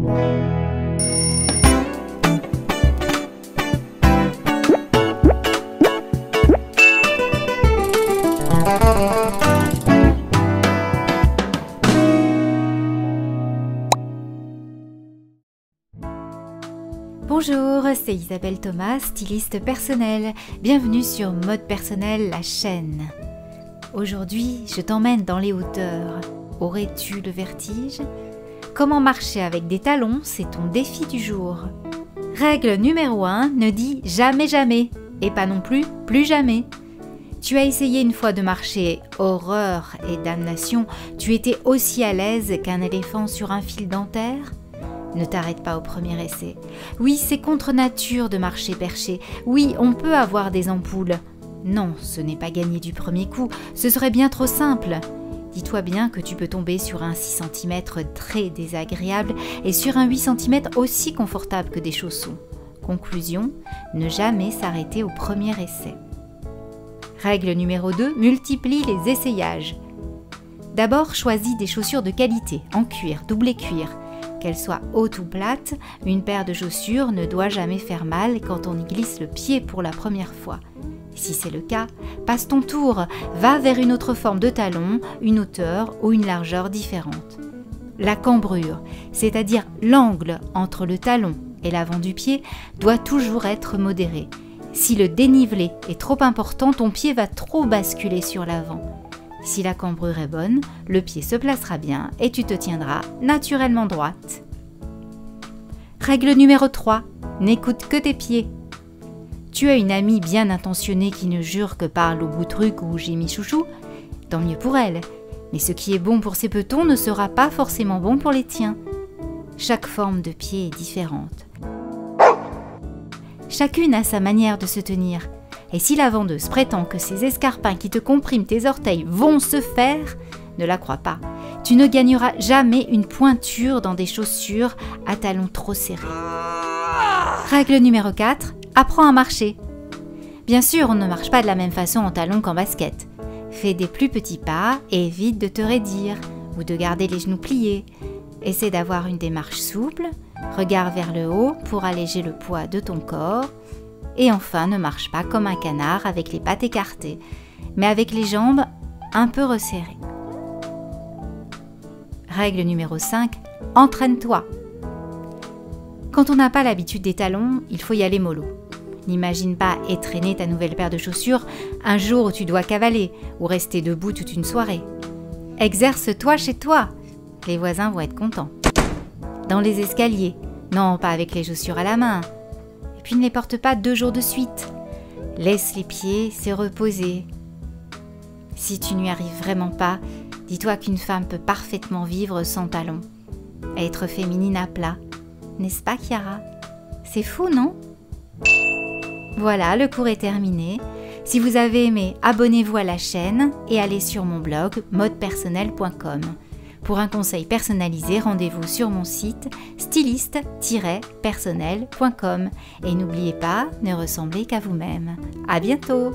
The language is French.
Bonjour, c'est Isabelle Thomas, styliste personnelle. Bienvenue sur Mode Personnel, la chaîne. Aujourd'hui, je t'emmène dans les hauteurs. Aurais-tu le vertige? Comment marcher avec des talons, c'est ton défi du jour. Règle numéro 1, ne dis jamais jamais, et pas non plus plus jamais. Tu as essayé une fois de marcher, horreur et damnation, tu étais aussi à l'aise qu'un éléphant sur un fil dentaire? Ne t'arrête pas au premier essai. Oui, c'est contre nature de marcher perché. Oui, on peut avoir des ampoules. Non, ce n'est pas gagné du premier coup. Ce serait bien trop simple. Dis-toi bien que tu peux tomber sur un 6 cm très désagréable et sur un 8 cm aussi confortable que des chaussons. Conclusion, ne jamais s'arrêter au premier essai. Règle numéro 2, multiplie les essayages. D'abord, choisis des chaussures de qualité, en cuir, doublé cuir. Qu'elles soient hautes ou plates, une paire de chaussures ne doit jamais faire mal quand on y glisse le pied pour la première fois. Si c'est le cas, passe ton tour, va vers une autre forme de talon, une hauteur ou une largeur différente. La cambrure, c'est-à-dire l'angle entre le talon et l'avant du pied, doit toujours être modéré. Si le dénivelé est trop important, ton pied va trop basculer sur l'avant. Si la cambrure est bonne, le pied se placera bien et tu te tiendras naturellement droite. Règle numéro 3, n'écoute que tes pieds. Tu as une amie bien intentionnée qui ne jure que par l'au bout truc ou j'ai mis chouchou, tant mieux pour elle. Mais ce qui est bon pour ses petons ne sera pas forcément bon pour les tiens. Chaque forme de pied est différente. Chacune a sa manière de se tenir. Et si la vendeuse prétend que ces escarpins qui te compriment tes orteils vont se faire, ne la crois pas. Tu ne gagneras jamais une pointure dans des chaussures à talons trop serrés. Règle numéro 4, apprends à marcher. Bien sûr, on ne marche pas de la même façon en talons qu'en basket. Fais des plus petits pas et évite de te raidir ou de garder les genoux pliés. Essaie d'avoir une démarche souple, regarde vers le haut pour alléger le poids de ton corps. Et enfin, ne marche pas comme un canard avec les pattes écartées, mais avec les jambes un peu resserrées. Règle numéro 5, entraîne-toi. Quand on n'a pas l'habitude des talons, il faut y aller mollo. N'imagine pas étrenner ta nouvelle paire de chaussures un jour où tu dois cavaler ou rester debout toute une soirée. Exerce-toi chez toi, les voisins vont être contents. Dans les escaliers, non pas avec les chaussures à la main. Puis ne les porte pas 2 jours de suite. Laisse les pieds se reposer. Si tu n'y arrives vraiment pas, dis-toi qu'une femme peut parfaitement vivre sans talons. Être féminine à plat. N'est-ce pas, Chiara? C'est fou, non? Voilà, le cours est terminé. Si vous avez aimé, abonnez-vous à la chaîne et allez sur mon blog modepersonnel.com. Pour un conseil personnalisé, rendez-vous sur mon site styliste-personnel.com. Et n'oubliez pas, ne ressemblez qu'à vous-même. À bientôt!